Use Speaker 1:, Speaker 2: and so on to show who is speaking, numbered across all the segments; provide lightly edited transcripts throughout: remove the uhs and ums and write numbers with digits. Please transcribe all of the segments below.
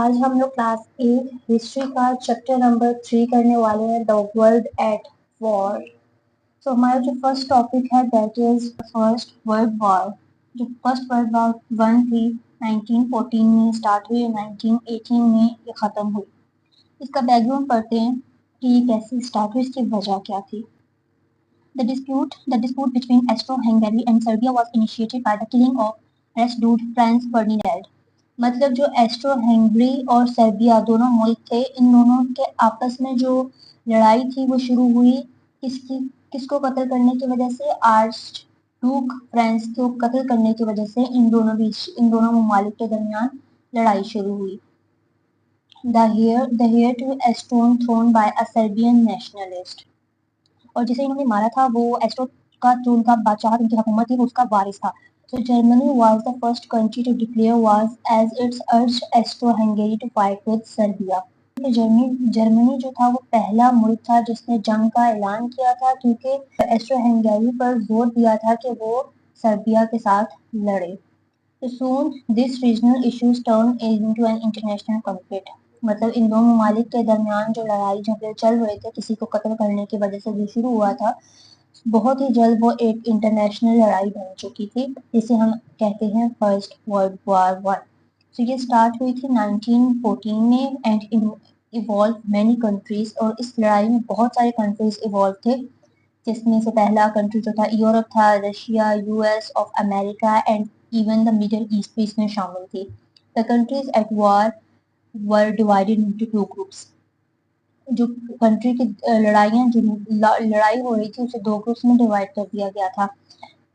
Speaker 1: آج ہم لوگ کلاس 8 ہسٹری کا چیپٹر نمبر 3 کرنے والے ہیں دا ورلڈ ایٹ وار. تو ہمارا جو فرسٹ ٹاپک ہے that is first world war. جو فرسٹ ورلڈ وار 1 تھی 1914 میں اسٹارٹ ہوئی اور 1918 میں یہ ختم ہوئی. اس کا بیک گراؤنڈ پڑھتے ہیں کہ یہ کیسے اسٹارٹ ہوئی, اس کی وجہ کیا تھی. The dispute between Austro-Hungary and Serbia was initiated by the killing of Archduke Franz Ferdinand. مطلب جو ایسٹرو ہنگری اور سربیا دونوں ملک تھے, ان دونوں کے آپس میں جو لڑائی تھی وہ شروع ہوئی کس کو قتل کرنے کی وجہ سے, آرچ ڈوک فرانس کو قتل کرنے کی وجہ سے ان دونوں ممالک کے درمیان لڑائی شروع ہوئی. The heir to Estonian throne by a Serbian nationalist. اور جسے انہوں نے مارا تھا وہ ایسٹرو کا جو ان کا بادشاہ ان کی حکومت تھی وہ اس کا وارث تھا. So Germany was the first country to declare war as it urged Austro-Hungary to fight with Serbia. Germany جو تھا وہ پہلا ملک تھا جس نے جنگ کا اعلان کیا تھا کیونکہ ایسٹرو ہنگری پر زور دیا تھا کہ وہ سربیا کے ساتھ لڑے. So soon this regional issues turned into an international conflict. مطلب ان دو ممالک کے درمیان جو لڑائی جھگڑے چل رہے تھے کسی کو قتل کرنے کی وجہ سے جو شروع ہوا تھا, بہت ہی جلد وہ ایک انٹرنیشنل لڑائی بن چکی تھی جسے ہم کہتے ہیں فرسٹ ورلڈ وار 1. تو یہ سٹارٹ ہوئی تھی 1914 میں اینڈ ایوالو مینی کنٹریز, اور اس لڑائی میں بہت سارے کنٹریز ایوالو تھے جس میں سے پہلا کنٹری جو تھا یورپ تھا, Russia, U S of America and even the Middle East بھی اس میں شامل تھی. The countries at war were divided into two groups. جو کنٹری کی لڑائی ہو رہی تھی اسے دو گروپس میں ڈیوائڈ کر دیا گیا تھا.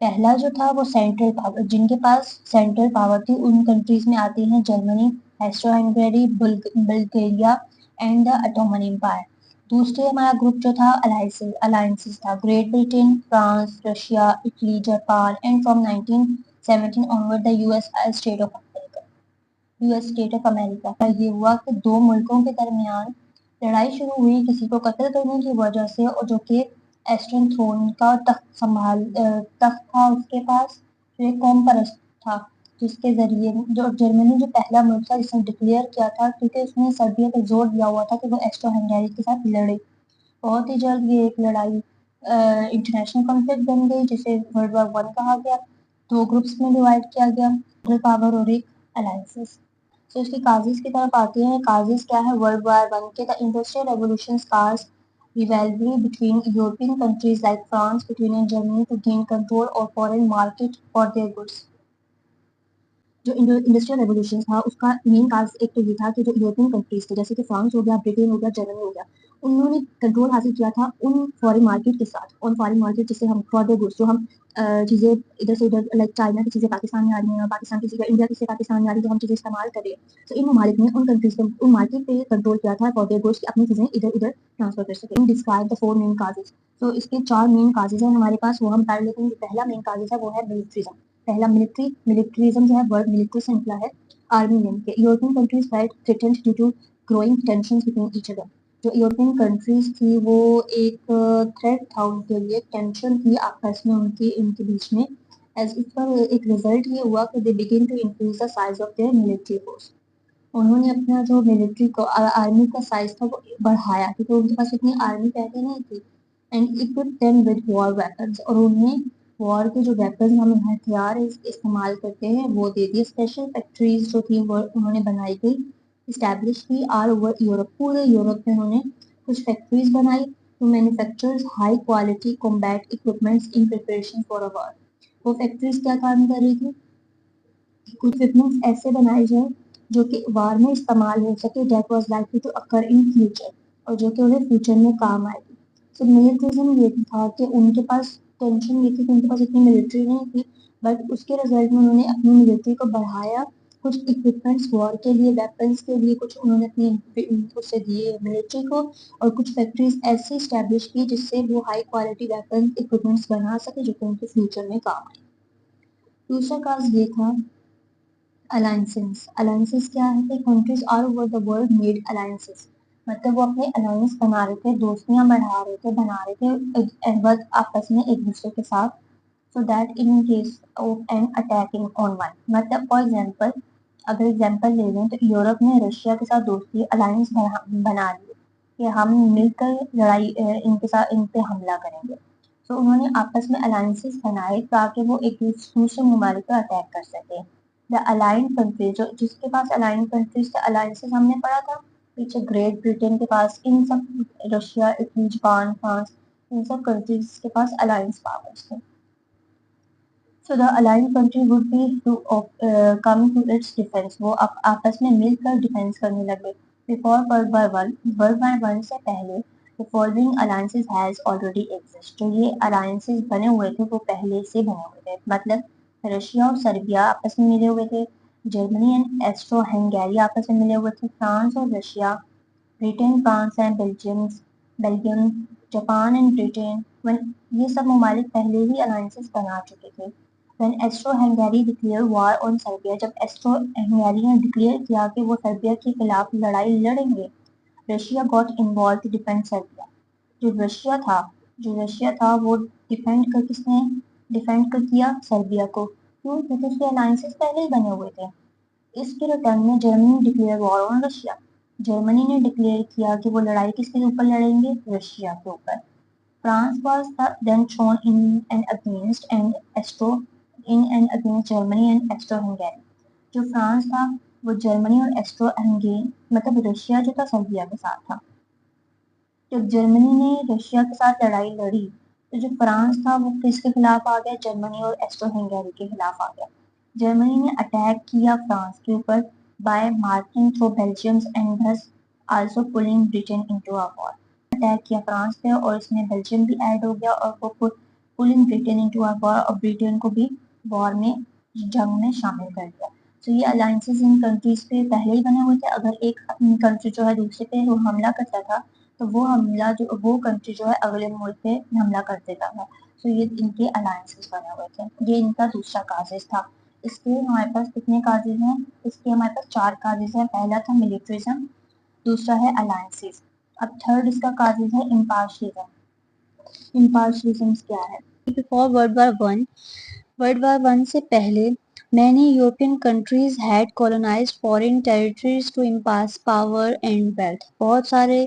Speaker 1: پہلا جو تھا وہ سینٹرل پاور, جن کے پاس سینٹرل پاور تھی ان کنٹریز میں آتی ہیں Germany, Austro Hungary, Bulgaria and the Ottoman empire. دوسرے ہمارا گروپ جو تھا الائنسز تھا, Great Britain, France, Russia, Italy, Japan and from 1917 onward the US state of America. یہ ہوا کہ دو ملکوں کے درمیان لڑائی شروع ہوئی کسی کو قتل کرنے کی وجہ سے, اور جو کہ ایسٹرن تھرون کا تخت تھا اس کے پاس, جو ایک قوم پرست تھا جس کے ذریعے جو جرمنی جو پہلا ملک تھا جس نے ڈکلیئر کیا تھا کیونکہ اس نے سربیا پر زور دیا ہوا تھا کہ وہ ایسٹرو ہنگری کے ساتھ لڑے. بہت ہی جلد یہ ایک لڑائی انٹرنیشنل کانفلکٹ بن گئی جسے ورلڈ وار 1 کہا گیا. دو گروپس میں ڈیوائڈ کیا گیا, سینٹرل پاور اور ایک الائنسز. تو اس کی کازز کی طرف آتے ہیں. کازز کیا ہے ورلڈ وار 1 کے؟ The industrial revolution caused rivalry between European countries like France, Britain and Germany to gain control of foreign market for their goods. جو انڈسٹریل ریولوشن تھا اس کا مین کاز ایک تو یہ تھا کہ جو یورپین کنٹریز تھے جیسے کہ فرانس ہو گیا, برٹن ہو گیا, جرمنی ہو گیا, انہوں نے کنٹرول حاصل کیا تھا ان فارن مارکیٹ کے ساتھ. اور فارن مارکیٹ جسے ہم فار دیئر گڈس, جو ہم چیزیں ادھر سے ادھر لائک چائنا کی چیزیں پاکستان میں آ رہی ہیں, پاکستان کی چیزیں انڈیا کی چیزیں پاکستان میں آ رہی ہیں, جو ہم چیزیں استعمال کر رہے ہیں. تو ان ممالک نے ان کنٹریز پہ ان مارکیٹ پہ کنٹرول کیا تھا فار دیئر گڈس کہ اپنی چیزیں ادھر ادھر ٹرانسفر کر سکیں. Describe the 4 main causes. تو اس کے 4 مین کازز ہیں ہمارے پاس, وہ ہم پڑھ لیتے ہیں. پہلا مین کازز ہے وہ ہے ملٹریزم. پہلا ملٹریزم جو ہے ورڈ ملٹری سے نکلا ہے, آرمی مین کے. European countries felt threatened due to growing tensions between each other. جو یورپین کنٹریز تھی وہ ایک تھریٹ تھا ان کے لیے, ٹینشن تھی آپس میں ان کے بیچ میں. ایز اس کا ایک رزلٹ یہ ہوا کہ they began to increase the size of their military force. انہوں نے اپنا جو ملٹری کو آرمی کا سائز تھا وہ بڑھایا کیونکہ ان کے پاس اتنی آرمی پہلے نہیں تھی. And equipped them with war weapons. اور انہیں وار کے جو ویپنز ہم ہتھیار استعمال کرتے ہیں وہ دے دیے. اسپیشل فیکٹریز جو تھی وہ انہوں نے بنائی گئی, اسٹیبلش کی آل اوور یورپ. پورے یورپ میں انہوں نے کچھ فیکٹریز بنائی to manufactures high quality combat equipments in preparation for a war. وہ فیکٹریز کیا کام کر رہی تھی؟ کچھ اکوپمنٹس ایسے بنائے جائیں جو کہ وار میں استعمال ہو سکے, that was likely to occur in future, اور جو کہ انہیں فیوچر میں کام آئے گی. سو ملٹریزم یہ تھا کہ ان کے پاس ٹینشن یہ تھی کہ ان کے پاس اتنی ملٹری نہیں تھی, بٹ اس کے رزلٹ میں انہوں نے اپنی ملٹری کو بڑھایا. کچھ اکوپمنٹس وار کے لیے, ویپنس کے لیے کچھ انہوں نے اپنی اسے دیے ملٹری کو, اور کچھ فیکٹریز ایسی اسٹیبلش کی جس سے وہ ہائی کوالٹی ویپن اکوپمنٹس بنا سکے جو کہ ان کے فیوچر میں کام آئے. دوسرا کاز یہ تھا الائنسز. الائنسز کیا ہے کہ countries all over the world made alliances. مطلب وہ اپنے الائنس بنا رہے تھے, دوستیاں بنا رہے تھے آپس میں ایک دوسرے کے ساتھ. So that in case of an attacking on one. مطلب فار ایگزامپل اگر اگزامپل لے لیں تو یورپ نے رشیا کے ساتھ دوستی الائنس بنا لی کہ ہم مل کر لڑائی ان پہ حملہ کریں گے. تو انہوں نے آپس میں الائنسز بنائے تاکہ وہ ایک دوسرے ممالک پر اٹیک کر سکے. دا الائنڈ کنٹریز جس کے پاس الائنڈ کنٹریز کے الائنسز ہم نے پڑھا تھا پیچھے گریٹ برٹن کے پاس ان سب رشیا اٹلی جاپان فرانس ان سب کنٹریز کے پاس الائنس پاورز تھے. So the allied country would be to come to its defense. وہ آپس میں مل کر ڈیفینس کرنے لگے. Before World War One سے پہلے the following alliances has already exist. جو یہ alliances بنے ہوئے تھے وہ پہلے سے بنے ہوئے تھے. مطلب رشیا اور سربیا آپس میں ملے ہوئے تھے. جرمنی اینڈ ایسٹرو ہنگیری آپس میں ملے ہوئے تھے. فرانس اور Russia, Britain France and Belgium, Japan and Britain, یہ سب ممالک پہلے ہی alliances بنا چکے تھے. When Austro-Hungary declared war on Serbia, جب Austro-Hungary نے ڈکلیئر کیا کہ وہ سربیا کے خلاف لڑائی لڑیں گے, Russia got involved to defend Serbia. جو رشیا تھا وہ ڈیفینڈ کر کیا سربیا کو. کیوں؟ کیونکہ اس کے الائنسز پہلے ہی بنے ہوئے تھے. اس کے ریٹرن میں جرمنی ڈکلیئر وار آن رشیا. جرمنی نے ڈکلیئر کیا کہ وہ لڑائی کس کے اوپر لڑیں گے؟ رشیا کے اوپر. France was then thrown in and against Germany and Austro-Hungary. جو فرانس تھا وہ جرمنی اور ایسٹرو ہنگیری مطلب رشیا جو تھا سربیا کے ساتھ تھا. جب جرمنی نے رشیا کے ساتھ لڑائی لڑی تو جو فرانس تھا وہ کس کے خلاف آ گیا؟ جرمنی اور ایسٹرو ہنگیری کے خلاف آ گیا. جرمنی نے اٹیک کیا فرانس کے اوپر by marching through Belgium and thus also pulling Britain into a war. Attack کیا فرانس پہ اور اس میں بیلجیم بھی ایڈ ہو گیا اور وہ پولنگ برٹن انٹو ا وار اور برٹن کو بھی وار میں جنگ میں شامل کر دیا. تو یہ الائنسز ان کنٹریز پہ پہلے ہی بنے ہوئے تھے. اگر ایک کنٹری جو ہے دوسرے پہ وہ حملہ کرتا تھا تو وہ کنٹری جو ہے اگلے ملک پہ حملہ کر دیتا تھا. تو یہ ان کے الائنسز بنے ہوئے تھے. یہ ان کا دوسرا کازز تھا. اس کے ہمارے پاس کتنے کازز ہیں؟ اس کے ہمارے پاس 4 کازز ہیں. پہلا تھا ملٹریزم, دوسرا ہے الائنسز. اب تھرڈ اس کا کازز ہے امپارشلزم. امپارشلزم کیا ہے؟ Before World War One سے پہلے many European countries had colonized foreign territories to impasse power and wealth. بہت سارے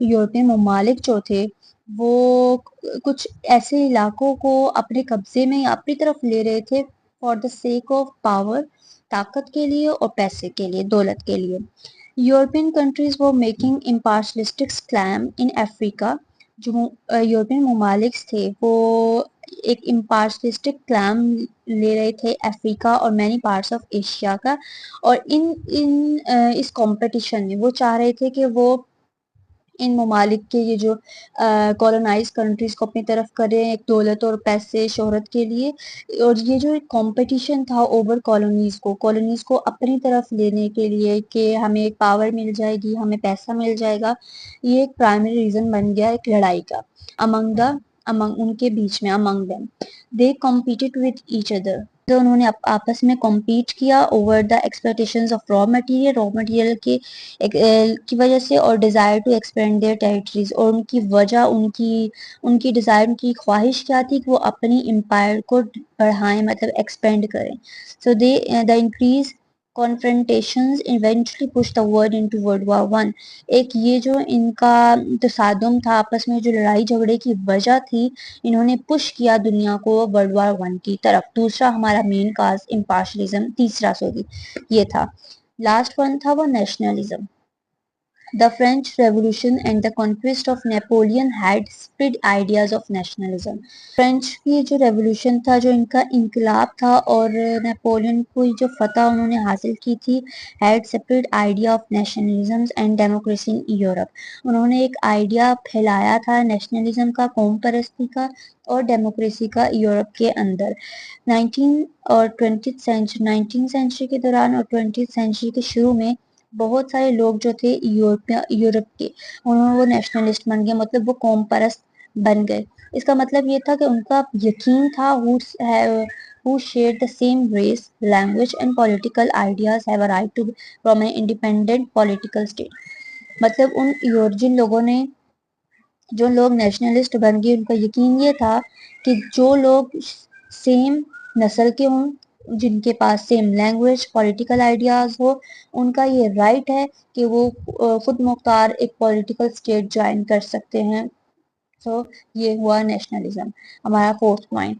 Speaker 1: یورپین ممالک جو تھے وہ کچھ ایسے علاقوں کو اپنے قبضے میں اپنی طرف لے رہے تھے for the sake of power, طاقت کے لیے اور پیسے کے لیے, دولت کے لیے. European countries were making imperialistic claim in Africa. جو یورپین ممالک تھے وہ ایک امپارشلسٹک کلیم لے رہے تھے افریقہ اور مینی پارٹس آف ایشیا کا, اور اس کمپٹیشن میں وہ چاہ رہے تھے کہ وہ ان ممالک کے یہ جو کولونائز کنٹریز کو اپنی طرف کریں ایک دولت اور پیسے شہرت کے لیے. اور یہ جو ایک کمپٹیشن تھا اوور کالونیز کو اپنی طرف لینے کے لیے کہ ہمیں ایک پاور مل جائے گی, ہمیں پیسہ مل جائے گا, یہ ایک پرائمری ریزن بن گیا ایک لڑائی کا among ان کے بیچ میں. among them they competed with each other. تو انہوں نے آپس میں کمپیٹ کیا over the exploitations of raw material کی وجہ سے, اور desire to expand their territories, اور ان کی وجہ ان کی ڈیزائر, ان کی خواہش کیا تھی کہ وہ اپنی امپائر کو بڑھائیں, مطلب ایکسپینڈ کریں. So the increase confrontations eventually pushed the world into World War One. ایک یہ جو ان کا تصادم تھا آپس میں, جو لڑائی جھگڑے کی وجہ تھی, انہوں نے پش کیا دنیا کو ورلڈ وار ون کی طرف. دوسرا ہمارا مین کاز امپارشلزم, یہ تھا. لاسٹ ون تھا وہ nationalism. The French Revolution and the conquest of Napoleon had spread ideas of nationalism. French کی جو ریولوشن تھا, جو ان کا انقلاب تھا, اور نیپولین کو جو فتح انہوں نے حاصل کی تھی, had spread idea of nationalism and democracy in Europe. انہوں نے ایک آئیڈیا پھیلایا تھا نیشنلزم کا, قوم پرستی کا اور ڈیموکریسی کا یورپ کے اندر. 19th سینچری کے دوران اور 20th سینچری کے شروع میں بہت سارے لوگ جو تھے یورپ کے, وہ نیشنلسٹ بن گئے, مطلب وہ قوم پرست بن گئے. اس کا مطلب یہ تھا کہ ان کا یقین تھا who shared the same race, language and political ideas have a right to from an independent political state. مطلب جو لوگ نیشنلسٹ بن گئے, ان کا یقین یہ تھا کہ جو لوگ سیم نسل کے ہوں, جن کے پاس سیم لینگویج پولیٹیکل آئیڈیاز ہو ان کا یہ رائٹ ہے کہ وہ خود مختار ایک پولیٹیکل اسٹیٹ جوائن کر سکتے ہیں. سو یہ ہوا نیشنلزم. ہمارا فورتھ پوائنٹ.